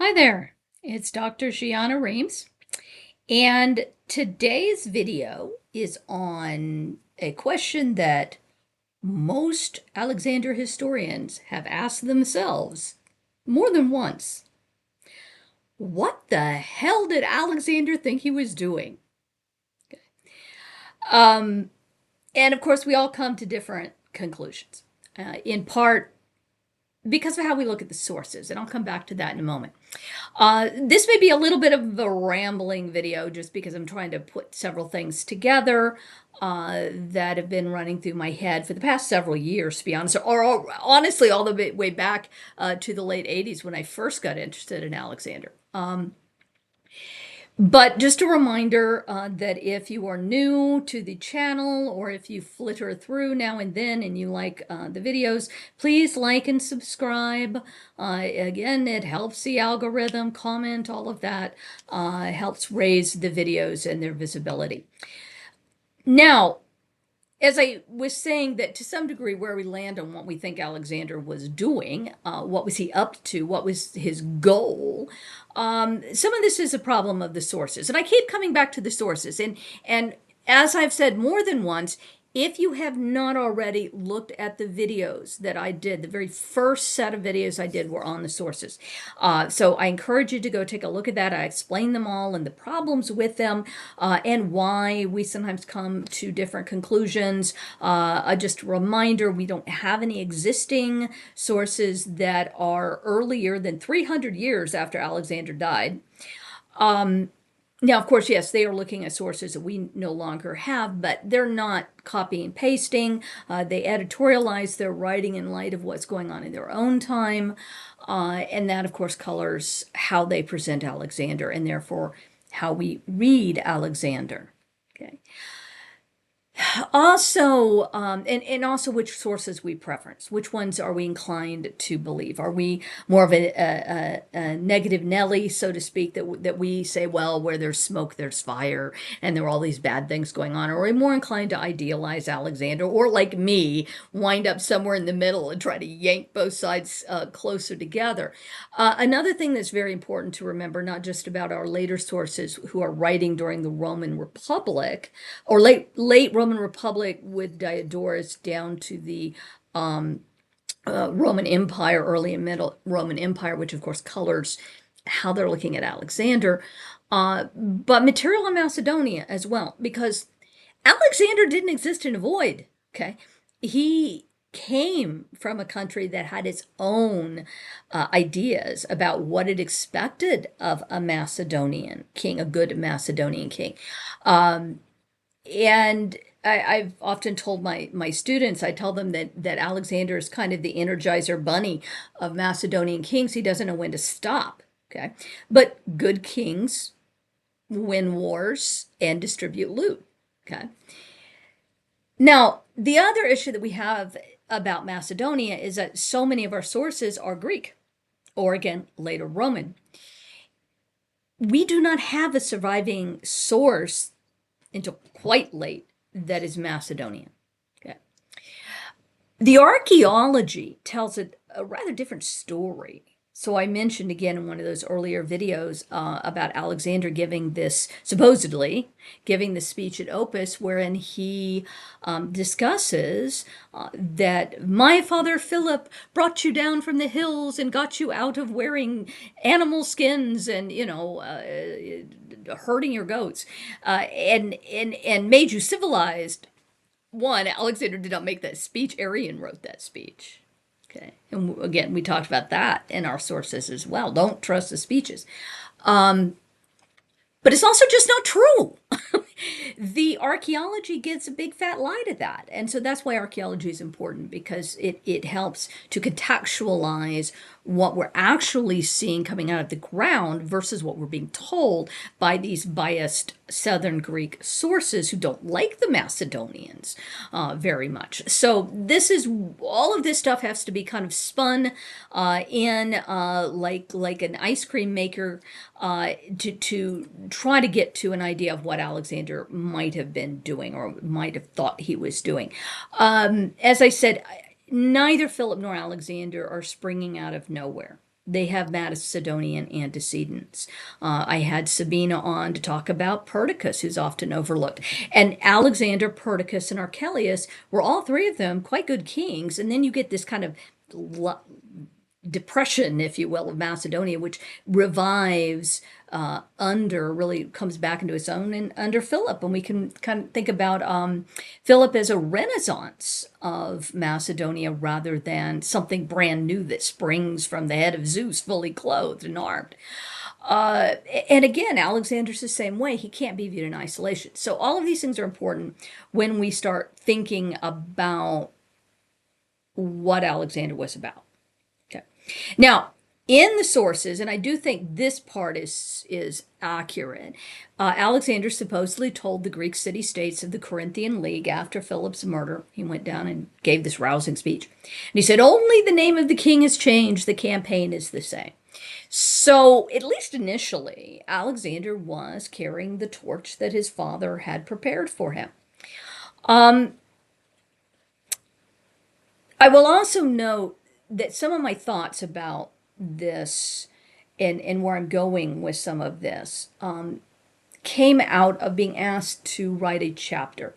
Hi there, it's Dr. Jeanne Reames, and today's video is on a question that most Alexander historians have asked themselves more than once. What the hell did Alexander think he was doing? Um, and of course, we all come to different conclusions, in part because of how we look at the sources, and I'll come back to that in a moment. This may be a little bit of a rambling video just because I'm trying to put several things together that have been running through my head for the past several years, to be honest, or honestly, all the way back to the late 80s when I first got interested in Alexander. But just a reminder that if you are new to the channel or if you flitter through now and then and you like the videos, please like and subscribe. Again, it helps the algorithm, comment, all of that helps raise the videos and their visibility. Now, as I was saying, that to some degree where we land on what we think Alexander was doing, what was he up to, what was his goal, some of this is a problem of the sources. And I keep coming back to the sources. And as I've said more than once, if you have not already looked at the videos that I did, the very first set of videos I did were on the sources. So I encourage you to go take a look at that. I explain them all and the problems with them and why we sometimes come to different conclusions. Just a reminder, we don't have any existing sources that are earlier than 300 years after Alexander died. Now, of course, yes, they are looking at sources that we no longer have, but they're not copy and pasting. They editorialize their writing in light of what's going on in their own time. And that, of course, colors how they present Alexander and therefore how we read Alexander. Okay. Also, and also which sources we preference. Which ones are we inclined to believe? Are we more of a negative Nelly, so to speak, that we say, well, where there's smoke, there's fire, and there are all these bad things going on? Or are we more inclined to idealize Alexander, or like me, wind up somewhere in the middle and try to yank both sides closer together? Another thing that's very important to remember, not just about our later sources who are writing during the Roman Republic, or late Roman Republic with Darius down to the Roman Empire, early and middle Roman Empire, which of course colors how they're looking at Alexander, but material in Macedonia as well, because Alexander didn't exist in a void, okay? He came from a country that had its own ideas about what it expected of a Macedonian king, a good Macedonian king. And I've often told my students, I tell them that Alexander is kind of the Energizer bunny of Macedonian kings. He doesn't know when to stop, okay? But good kings win wars and distribute loot, okay? Now, the other issue that we have about Macedonia is that so many of our sources are Greek, or again, later Roman. We do not have a surviving source until quite late that is Macedonian. Okay. The archaeology tells a rather different story. So I mentioned again in one of those earlier videos about Alexander giving this, supposedly giving the speech at Opus, wherein he discusses that my father Philip brought you down from the hills and got you out of wearing animal skins and, you know, herding your goats and made you civilized. One, Alexander did not make that speech. Arian wrote that speech. Okay. And again, we talked about that in our sources as well. Don't trust the speeches. But it's also just not true. The archaeology gets a big fat lie to that. And so that's why archaeology is important, because it helps to contextualize what we're actually seeing coming out of the ground versus what we're being told by these biased Southern Greek sources who don't like the Macedonians very much. So this is, all of this stuff has to be kind of spun in like an ice cream maker to try to get to an idea of what Alexander might have been doing or might have thought he was doing. As I said, neither Philip nor Alexander are springing out of nowhere. they have Macedonian antecedents. I had Sabina on to talk about Perdiccas, who's often overlooked. And Alexander, Perdiccas, and Archelaus were all three of them quite good kings. And then you get this kind of depression, if you will, of Macedonia, which revives really comes back into its own and under Philip. And we can kind of think about Philip as a renaissance of Macedonia rather than something brand new that springs from the head of Zeus, fully clothed and armed. And again, Alexander's the same way. He can't be viewed in isolation. So all of these things are important when we start thinking about what Alexander was about. Okay. Now, in the sources, and I do think this part is accurate, Alexander supposedly told the Greek city-states of the Corinthian League after Philip's murder. He went down and gave this rousing speech. And he said, only the name of the king has changed. The campaign is the same. So, at least initially, Alexander was carrying the torch that his father had prepared for him. I will also note that some of my thoughts about this and where I'm going with some of this came out of being asked to write a chapter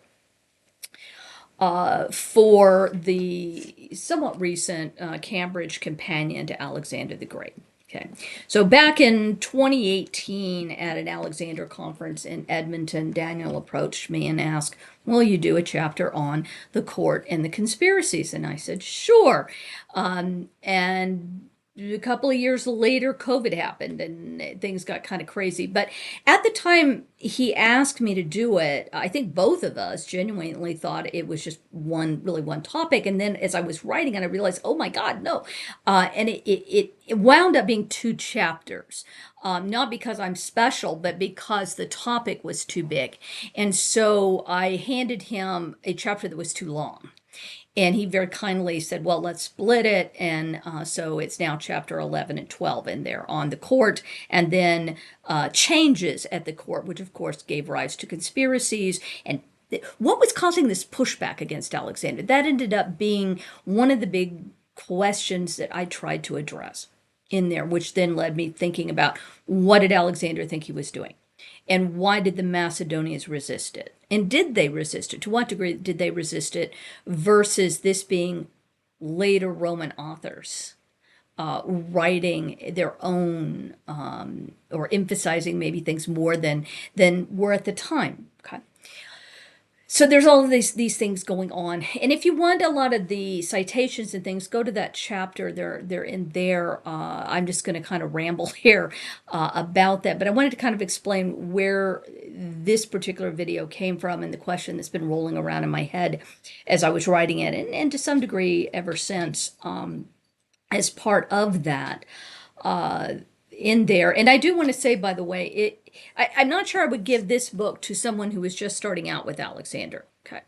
for the somewhat recent Cambridge companion to Alexander the Great. Okay, so back in 2018 at an Alexander conference in Edmonton, Daniel approached me and asked, will you do a chapter on the court and the conspiracies? And I said, sure. And a couple of years later, COVID happened and things got kind of crazy. But at the time he asked me to do it, I think both of us genuinely thought it was just one topic. And then as I was writing it, I realized, oh my God, no. And it wound up being 2 chapters. Not because I'm special, but because the topic was too big. And so I handed him a chapter that was too long. And he very kindly said, well, let's split it. And so it's now chapter 11 and 12 in there on the court, and then changes at the court, which of course gave rise to conspiracies. And what was causing this pushback against Alexander? That ended up being one of the big questions that I tried to address in there, which then led me thinking about what did Alexander think he was doing? And why did the Macedonians resist it? And did they resist it? To what degree did they resist it versus this being later Roman authors writing their own or emphasizing maybe things more than were at the time? Okay. So there's all of these things going on. And if you want a lot of the citations and things, go to that chapter. They're in there. I'm just going to kind of ramble here about that. But I wanted to kind of explain where this particular video came from and the question that's been rolling around in my head as I was writing it, and to some degree ever since as part of that. In there. And I do want to say, by the way, I'm not sure I would give this book to someone who is just starting out with Alexander. Okay.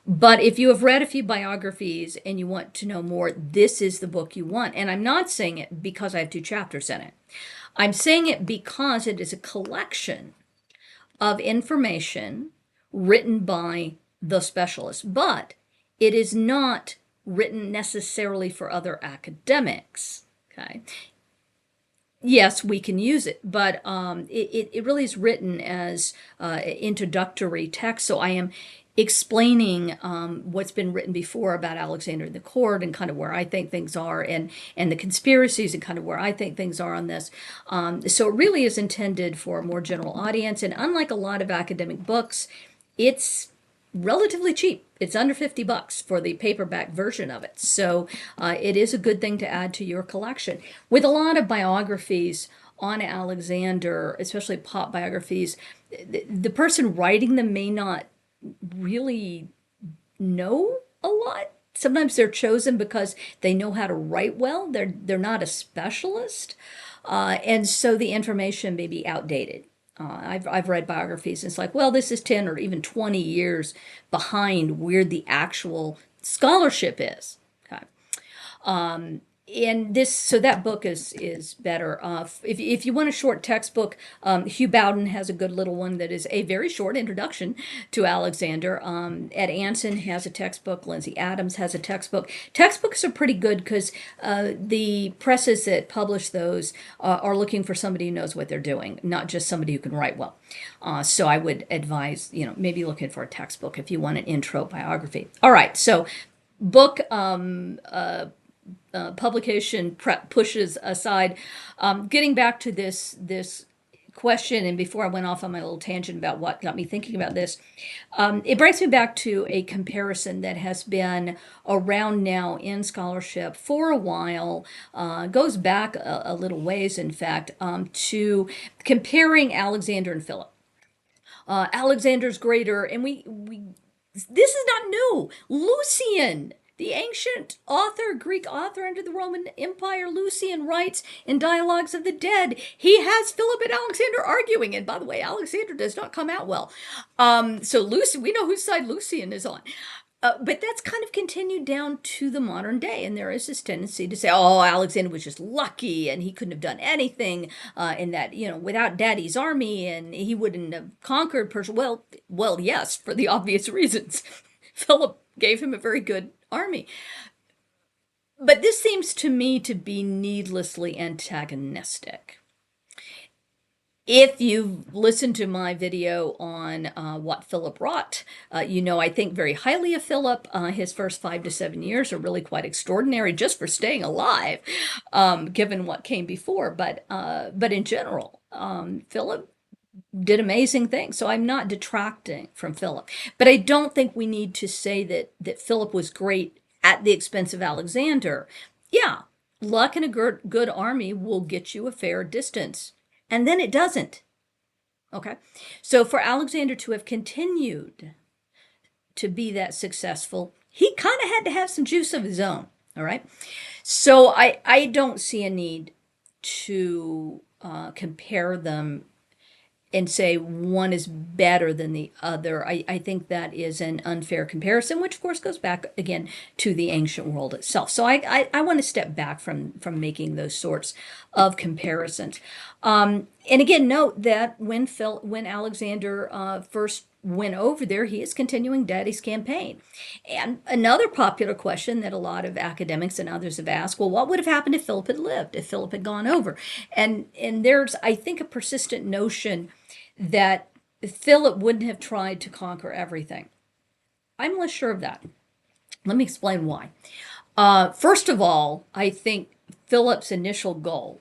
But if you have read a few biographies and you want to know more, this is the book you want. And I'm not saying it because I have 2 chapters in it. I'm saying it because it is a collection of information written by the specialists, but it is not written necessarily for other academics. Okay. Yes, we can use it, but it really is written as introductory text. So I am explaining what's been written before about Alexander the Court and kind of where I think things are, and the conspiracies and kind of where I think things are on this. So it really is intended for a more general audience. And unlike a lot of academic books, it's relatively cheap. It's under $50 for the paperback version of it. So it is a good thing to add to your collection. With a lot of biographies on Alexander, especially pop biographies, the person writing them may not really know a lot. Sometimes they're chosen because they know how to write well. They're not a specialist. And so the information may be outdated. I've read biographies, and it's like, well, this is 10 or even 20 years behind where the actual scholarship is. Okay. and this, so that book is better. If you want a short textbook, Hugh Bowden has a good little one that is a very short introduction to Alexander. Ed Anson has a textbook. Lindsay Adams has a textbook. Textbooks are pretty good because the presses that publish those are looking for somebody who knows what they're doing, not just somebody who can write well. So I would advise, maybe looking for a textbook if you want an intro biography. All right, so book publication prep pushes aside. Getting back to this question, and before I went off on my little tangent about what got me thinking about this, it brings me back to a comparison that has been around now in scholarship for a while, goes back a little ways, in fact, to comparing Alexander and Philip. Alexander's greater, and we this is not new. Lucian, the ancient author, Greek author under the Roman Empire, Lucian writes in Dialogues of the Dead, he has Philip and Alexander arguing. And by the way, Alexander does not come out well. So Lucian, we know whose side Lucian is on. But that's kind of continued down to the modern day. And there is this tendency to say, oh, Alexander was just lucky and he couldn't have done anything, and that, without daddy's army and he wouldn't have conquered Persia. Well, yes, for the obvious reasons. Philip gave him a very good army. But this seems to me to be needlessly antagonistic. If you've listened to my video on what Philip wrought, I think very highly of Philip. His first 5 to 7 years are really quite extraordinary just for staying alive, given what came before. But in general, Philip did amazing things. So I'm not detracting from Philip. But I don't think we need to say that Philip was great at the expense of Alexander. Yeah, luck and a good army will get you a fair distance. And then it doesn't. Okay. So for Alexander to have continued to be that successful, he kind of had to have some juice of his own. All right. So I don't see a need to compare them and say one is better than the other. I think that is an unfair comparison, which of course goes back again to the ancient world itself. So I want to step back from making those sorts of comparisons. And again, note that when Alexander first went over there, he is continuing Daddy's campaign. And another popular question that a lot of academics and others have asked, well, what would have happened if Philip had lived, if Philip had gone over? And there's, I think, a persistent notion that Philip wouldn't have tried to conquer everything. I'm less sure of that. Let me explain why. First of all, I think Philip's initial goal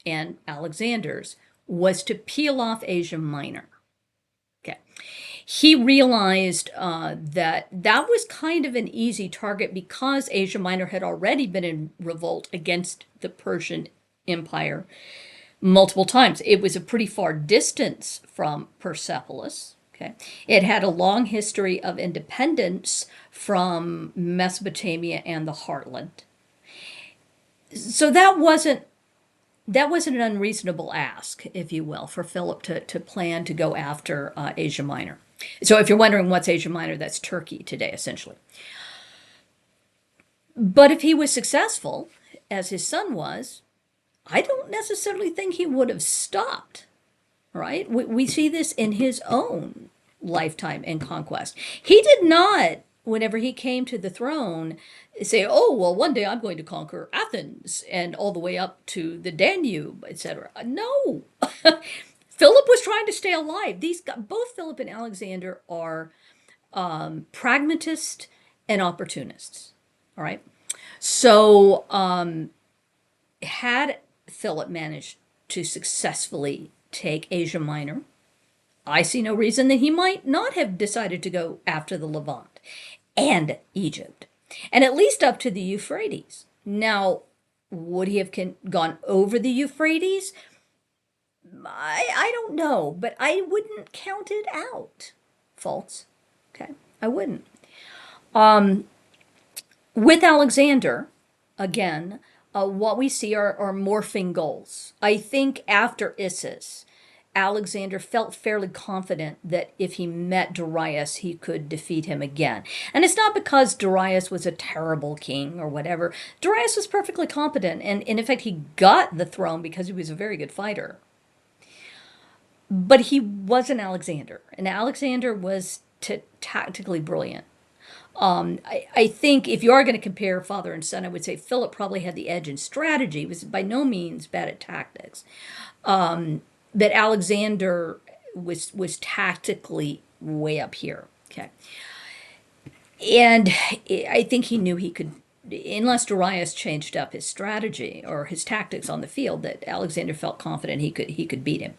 and Alexander's was to peel off Asia Minor. Okay. He realized that was kind of an easy target because Asia Minor had already been in revolt against the Persian Empire multiple times. It was a pretty far distance from Persepolis. Okay. It had a long history of independence from Mesopotamia and the heartland. So that wasn't an unreasonable ask, if you will, for Philip to plan to go after Asia Minor. So if you're wondering what's Asia Minor, that's Turkey today, essentially. But if he was successful, as his son was, I don't necessarily think he would have stopped, right? We see this in his own lifetime and conquest. He did not, whenever he came to the throne, say, oh, well, one day I'm going to conquer Athens and all the way up to the Danube, etc. No. Philip was trying to stay alive. Both Philip and Alexander are pragmatists and opportunists, all right? So had Philip managed to successfully take Asia Minor, I see no reason that he might not have decided to go after the Levant and Egypt, and at least up to the Euphrates. Now, would he have gone over the Euphrates? I don't know, but I wouldn't count it out. False. Okay, I wouldn't. With Alexander, again, what we see are morphing goals. I think after Issus, Alexander felt fairly confident that if he met Darius, he could defeat him again. And it's not because Darius was a terrible king or whatever. Darius was perfectly competent, and in fact, he got the throne because he was a very good fighter. But he wasn't Alexander, and Alexander was tactically brilliant. I think if you are going to compare father and son, I would say Philip probably had the edge in strategy. He was by no means bad at tactics. But Alexander was tactically way up here. Okay. And I think he knew he could, unless Darius changed up his strategy or his tactics on the field, that Alexander felt confident he could beat him.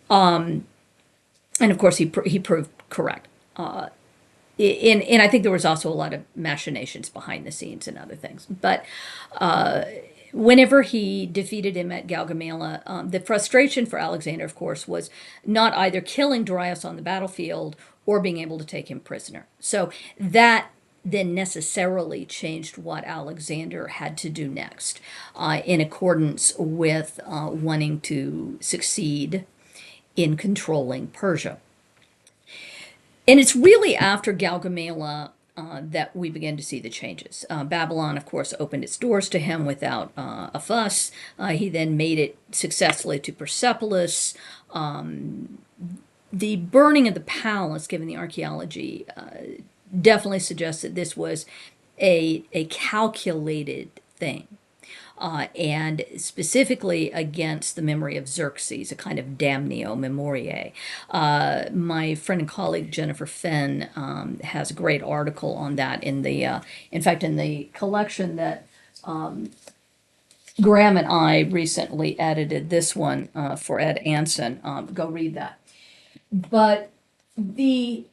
And of course, he proved correct. And I think there was also a lot of machinations behind the scenes and other things. But whenever he defeated him at Gaugamela, the frustration for Alexander, of course, was not either killing Darius on the battlefield or being able to take him prisoner. So that then necessarily changed what Alexander had to do next, in accordance with wanting to succeed in controlling Persia. And it's really after Gaugamela that we begin to see the changes. Babylon, of course, opened its doors to him without a fuss. He then made it successfully to Persepolis. The burning of the palace, given the archaeology, definitely suggests that this was a calculated thing. And specifically against the memory of Xerxes, a kind of damnio memoriae. My friend and colleague Jennifer Fenn has a great article on that in the collection that Graham and I recently edited this one for Ed Anson. Go read that. But the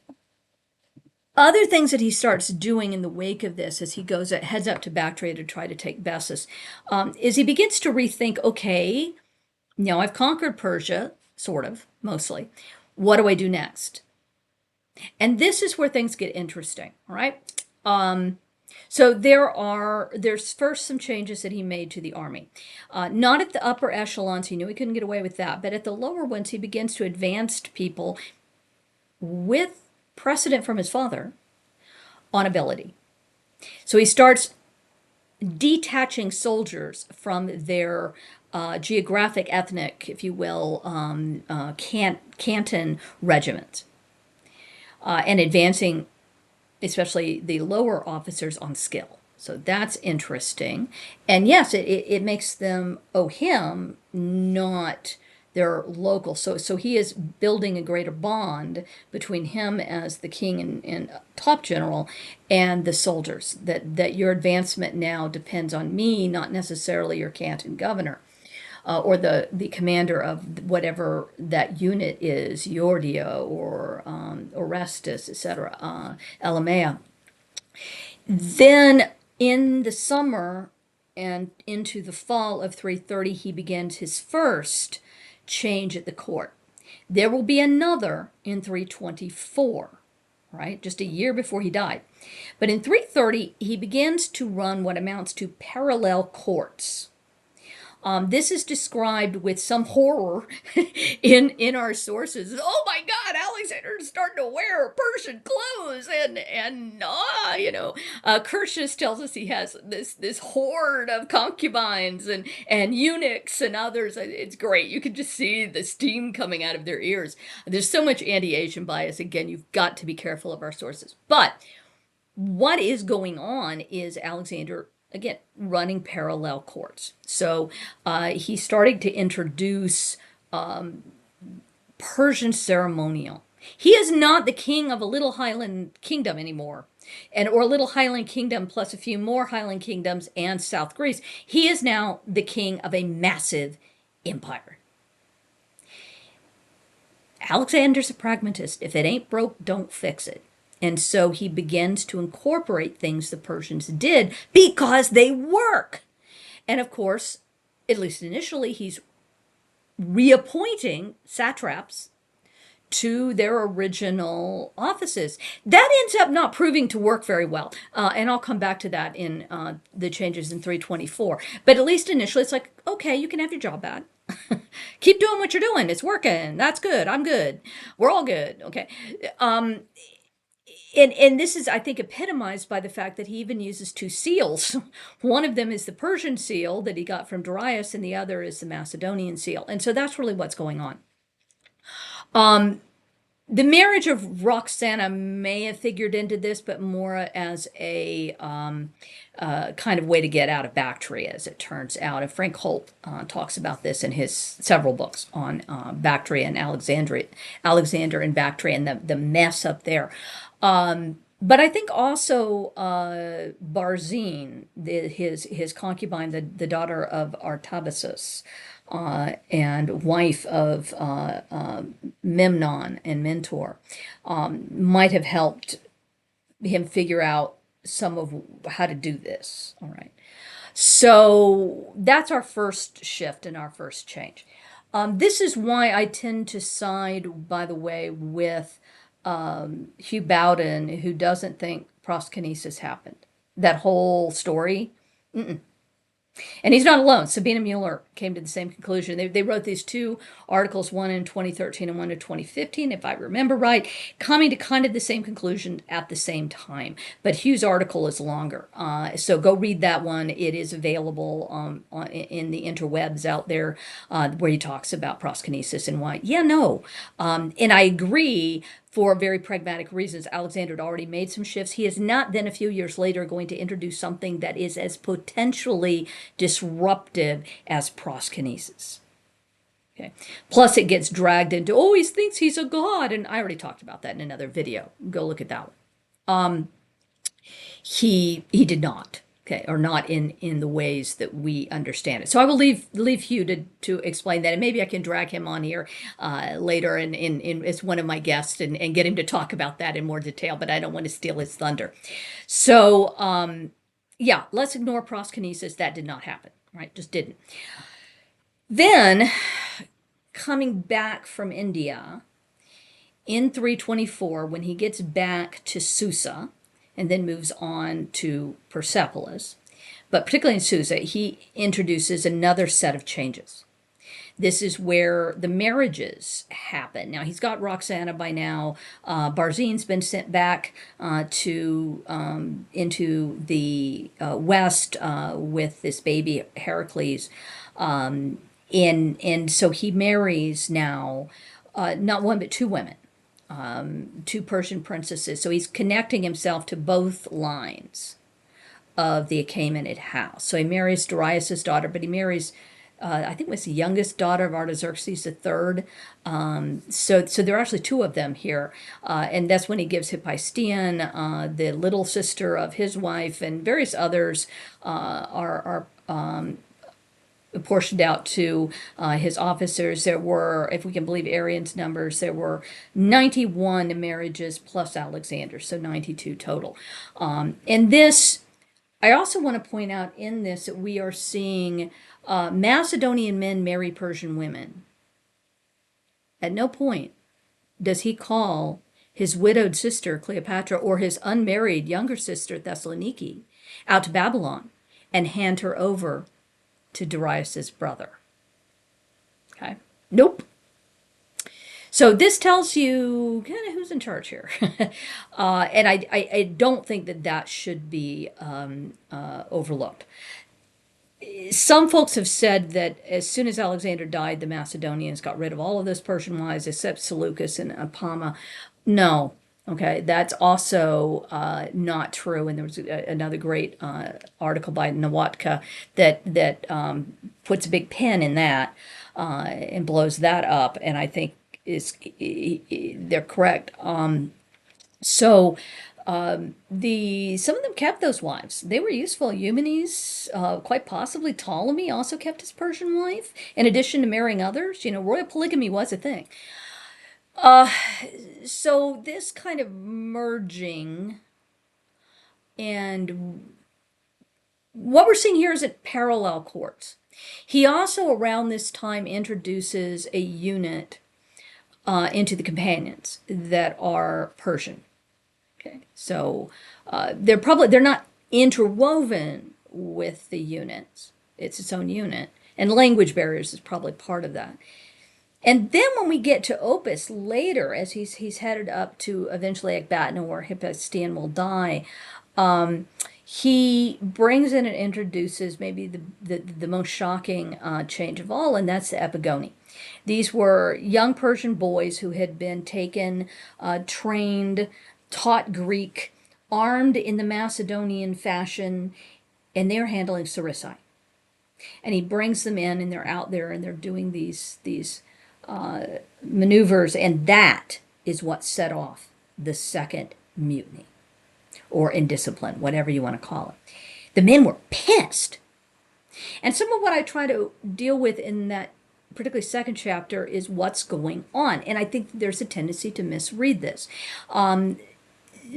other things that he starts doing in the wake of this as he heads up to Bactria to try to take Bessus, is he begins to rethink, okay, now I've conquered Persia, sort of, mostly. What do I do next? And this is where things get interesting, all right? So there's first some changes that he made to the army. Not at the upper echelons, he knew he couldn't get away with that, but at the lower ones, he begins to advance people with precedent from his father on ability. So he starts detaching soldiers from their geographic, ethnic, if you will, canton regiments, and advancing especially the lower officers on skill. So that's interesting. And yes, it makes them owe him, not their local. So he is building a greater bond between him as the king and top general and the soldiers, that your advancement now depends on me, not necessarily your canton governor. Or the commander of whatever that unit is, Iordio or Orestes, etc., Elamea. Then in the summer and into the fall of 330, he begins his first change at the court. There will be another in 324, right? Just a year before he died. But in 330, he begins to run what amounts to parallel courts. This is described with some horror in our sources. Oh my God, Alexander's starting to wear Persian clothes, Curtius tells us he has this horde of concubines and eunuchs and others. It's great. You can just see the steam coming out of their ears. There's so much anti-Asian bias. Again, you've got to be careful of our sources. But what is going on is Alexander, again, running parallel courts. So he's starting to introduce Persian ceremonial. He is not the king of a little highland kingdom anymore, or a little highland kingdom plus a few more highland kingdoms and South Greece. He is now the king of a massive empire. Alexander's a pragmatist. If it ain't broke, don't fix it. And so he begins to incorporate things the Persians did because they work. And of course, at least initially, he's reappointing satraps to their original offices. That ends up not proving to work very well. And I'll come back to that in the changes in 324. But at least initially, it's like, okay, you can have your job back. Keep doing what you're doing. It's working. That's good. I'm good. We're all good. Okay. Um, and this is, I think, epitomized by the fact that he even uses two seals. One of them is the Persian seal that he got from Darius, and the other is the Macedonian seal. And so that's really what's going on. The marriage of Roxana may have figured into this, but more as a kind of way to get out of Bactria, as it turns out. And Frank Holt talks about this in his several books on Bactria and Alexander and Bactria, and the mess up there. But I think also Barzine, his concubine, the daughter of Artabazus, and wife of Memnon and Mentor, might have helped him figure out some of how to do this. All right. So that's our first shift and our first change. This is why I tend to side, by the way, with Hugh Bowden, who doesn't think proskinesis happened. That whole story. And he's not alone. Sabina Mueller came to the same conclusion. They wrote these two articles, one in 2013 and one in 2015, if I remember right, coming to kind of the same conclusion at the same time. But Hugh's article is longer. So go read that one. It is available in the interwebs out there where he talks about proskinesis and why. Yeah, no. And I agree. For very pragmatic reasons, Alexander had already made some shifts. He is not then a few years later going to introduce something that is as potentially disruptive as proskinesis. Okay. Plus it gets dragged into, oh, he thinks he's a god. And I already talked about that in another video. Go look at that one. He did not. Okay, or not in the ways that we understand it. So I will leave Hugh to explain that, and maybe I can drag him on here later and as one of my guests and get him to talk about that in more detail. But I don't want to steal his thunder. So yeah, let's ignore proskinesis. That did not happen. Right, just didn't. Then coming back from India in 324, when he gets back to Susa, and then moves on to Persepolis. But particularly in Susa, he introduces another set of changes. This is where the marriages happen. Now, he's got Roxana by now. Barzine's been sent back into the west with this baby Heracles. And so he marries now not one but two women. Two Persian princesses. So he's connecting himself to both lines of the Achaemenid house. So he marries Darius' daughter, but he marries, I think it was the youngest daughter of Artaxerxes III. So there are actually two of them here. And that's when he gives Hephaestion, the little sister of his wife, and various others are portioned out to his officers. There were, if we can believe Arrian's numbers, there were 91 marriages plus Alexander, so 92 total. And this, I also want to point out in this that we are seeing Macedonian men marry Persian women. At no point does he call his widowed sister Cleopatra or his unmarried younger sister Thessaloniki out to Babylon and hand her over to Darius's brother. Okay. Nope. So this tells you kind of who's in charge here. And I don't think that should be overlooked. Some folks have said that as soon as Alexander died, the Macedonians got rid of all of those Persian wives except Seleucus and Apama. No. Okay, that's also not true. And there was another great article by Nawatka that puts a big pin in that and blows that up. And I think they're correct. So some of them kept those wives. They were useful. Eumenes, quite possibly Ptolemy, also kept his Persian wife in addition to marrying others. Royal polygamy was a thing. So this kind of merging, and what we're seeing here is at parallel courts. He also around this time introduces a unit into the companions that are Persian. Okay, so they're not interwoven with the units. It's its own unit. And language barriers is probably part of that. And then when we get to Opus later, as he's headed up to eventually Ecbatana, where Hephaestion will die, he brings in and introduces maybe the most shocking change of all, and that's the epigoni. These were young Persian boys who had been taken, trained, taught Greek, armed in the Macedonian fashion, and they're handling sarissai. And he brings them in, and they're out there, and they're doing these maneuvers, and that is what set off the second mutiny, or indiscipline, whatever you want to call it. The men were pissed. And some of what I try to deal with in that particularly second chapter is what's going on. And I think there's a tendency to misread this.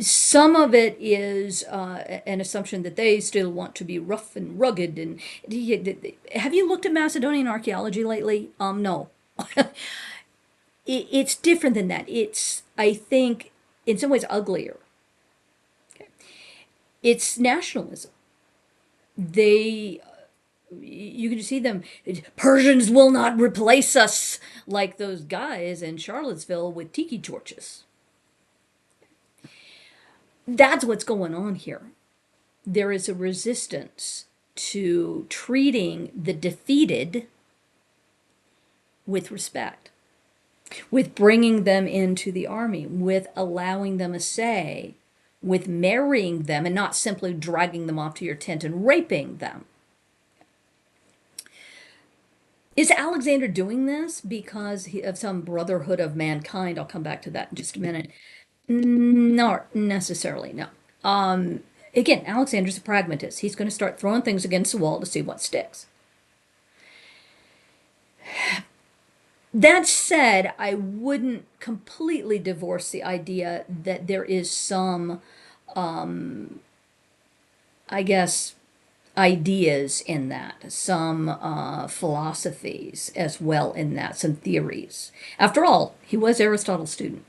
Some of it is an assumption that they still want to be rough and rugged. And have you looked at Macedonian archaeology lately? No. It's different than that. It's, I think, in some ways uglier. Okay. It's nationalism. You can see them, Persians will not replace us, like those guys in Charlottesville with tiki torches. That's what's going on here. There is a resistance to treating the defeated with respect, with bringing them into the army, with allowing them a say, with marrying them and not simply dragging them off to your tent and raping them. Is Alexander doing this because of some brotherhood of mankind? I'll come back to that in just a minute. Not necessarily, no. Again, Alexander's a pragmatist. He's going to start throwing things against the wall to see what sticks. That said, I wouldn't completely divorce the idea that there is some, I guess, ideas in that, some philosophies as well in that, some theories. After all, he was Aristotle's student.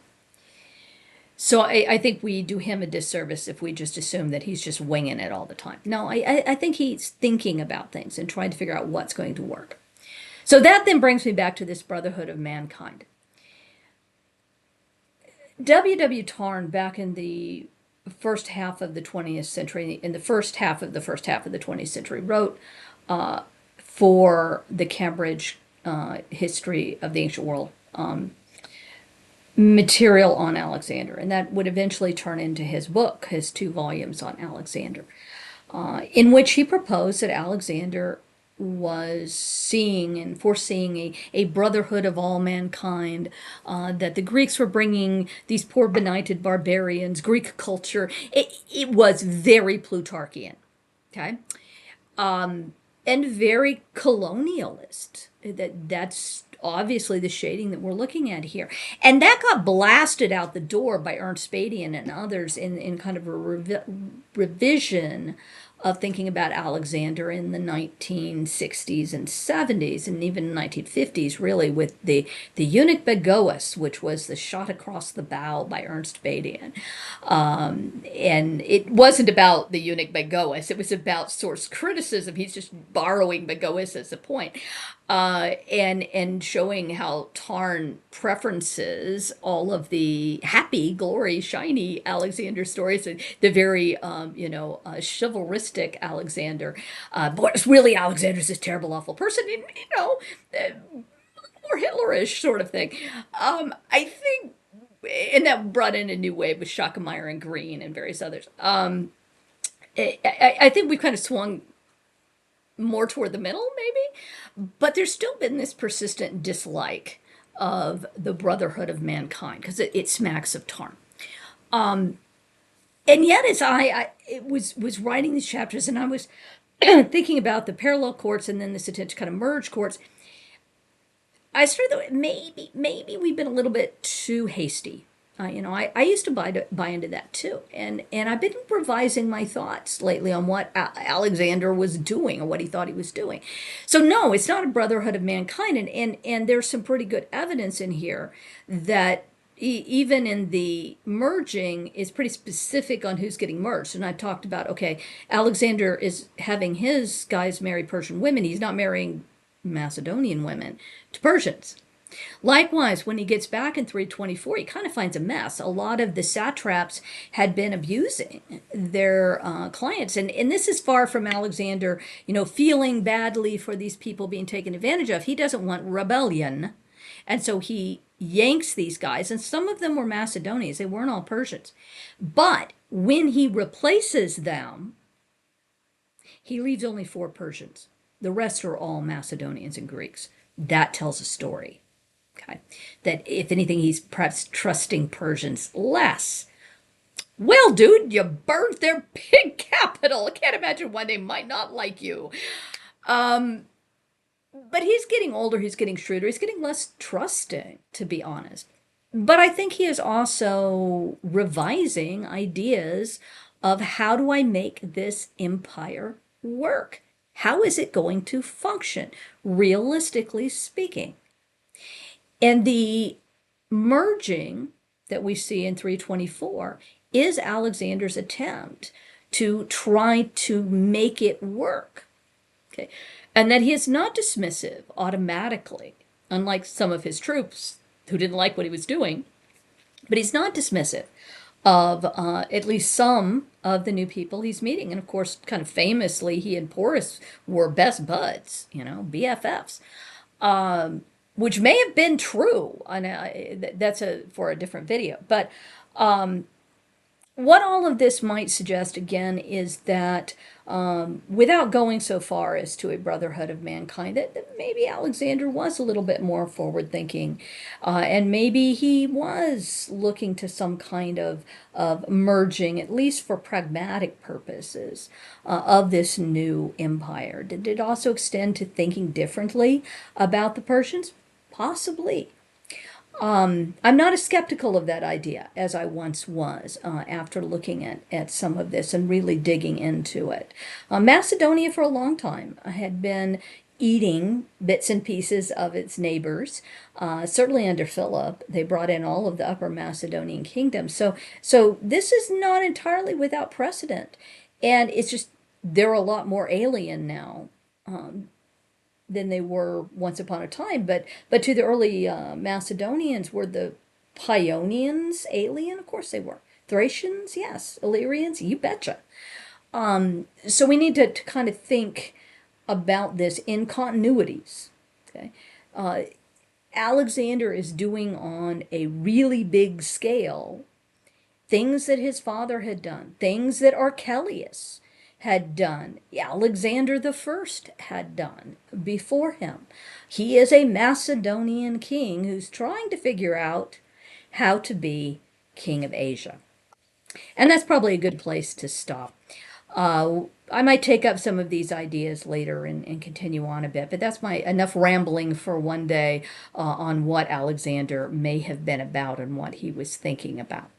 So I think we do him a disservice if we just assume that he's just winging it all the time. No, I think he's thinking about things and trying to figure out what's going to work. So that then brings me back to this Brotherhood of Mankind. W. Tarn, back in the first half of the 20th century, in the first half of the 20th century, wrote for the Cambridge History of the Ancient World material on Alexander, and that would eventually turn into his book, his 2 volumes on Alexander, in which he proposed that Alexander was seeing and foreseeing a brotherhood of all mankind, that the Greeks were bringing these poor benighted barbarians, Greek culture. It was very Plutarchian, okay? And very colonialist. That's obviously the shading that we're looking at here. And that got blasted out the door by Ernst Badian and others in kind of a revision of thinking about Alexander in the 1960s and 70s, and even 1950s, really, with the eunuch Bagoas, which was the shot across the bow by Ernst Badian. And it wasn't about the eunuch Bagoas, it was about source criticism. He's just borrowing Bagoas as a point. And showing how Tarn preferences all of the happy, glory, shiny Alexander stories, and the very, chivalristic Alexander. But really, Alexander's this terrible, awful person, more Hitlerish sort of thing. I think, and that brought in a new wave with Schackemeyer and Green and various others. I think we've kind of swung more toward the middle, maybe, but there's still been this persistent dislike of the Brotherhood of Mankind because it smacks of Tarn. And yet, as I was writing these chapters, and I was thinking about the parallel courts and then this attempt to kind of merge courts, I started that maybe we've been a little bit too hasty. I used to buy into that too, and I've been revising my thoughts lately on what Alexander was doing or what he thought he was doing. So no, it's not a Brotherhood of Mankind, and there's some pretty good evidence in here that even in the merging is pretty specific on who's getting merged. And I talked about, okay, Alexander is having his guys marry Persian women. He's not marrying Macedonian women to Persians. Likewise, when he gets back in 324, he kind of finds a mess. A lot of the satraps had been abusing their clients. And this is far from Alexander, feeling badly for these people being taken advantage of. He doesn't want rebellion. And so he yanks these guys, and some of them were Macedonians. They weren't all Persians. But when he replaces them, he leaves only 4 Persians. The rest are all Macedonians and Greeks. That tells a story. Okay. That if anything, he's perhaps trusting Persians less. Well, dude, you burned their big capital. I can't imagine why they might not like you. But he's getting older, he's getting shrewder, he's getting less trusting, to be honest. But I think he is also revising ideas of how do I make this empire work? How is it going to function, realistically speaking? And the merging that we see in 324 is Alexander's attempt to try to make it work. Okay. And that he is not dismissive automatically, unlike some of his troops who didn't like what he was doing. But he's not dismissive of at least some of the new people he's meeting. And of course, kind of famously, he and Porus were best buds, BFFs, which may have been true. And that's for a different video. But what all of this might suggest, again, is that without going so far as to a Brotherhood of Mankind, that maybe Alexander was a little bit more forward-thinking, and maybe he was looking to some kind of merging, at least for pragmatic purposes, of this new empire. Did it also extend to thinking differently about the Persians? Possibly. I'm not as skeptical of that idea as I once was after looking at some of this and really digging into it. Macedonia for a long time had been eating bits and pieces of its neighbors. Certainly under Philip, they brought in all of the upper Macedonian kingdom. So this is not entirely without precedent. And it's just, they're a lot more alien now. Than they were once upon a time. But to the early Macedonians, were the Paeonians alien? Of course they were. Thracians, yes. Illyrians, you betcha. So we need to kind of think about this in continuities. Okay, Alexander is doing on a really big scale things that his father had done, things that Archelaus had done, Alexander the First had done before him. He is a Macedonian king who's trying to figure out how to be king of Asia. And that's probably a good place to stop. I might take up some of these ideas later and continue on a bit, but that's my enough rambling for one day on what Alexander may have been about and what he was thinking about.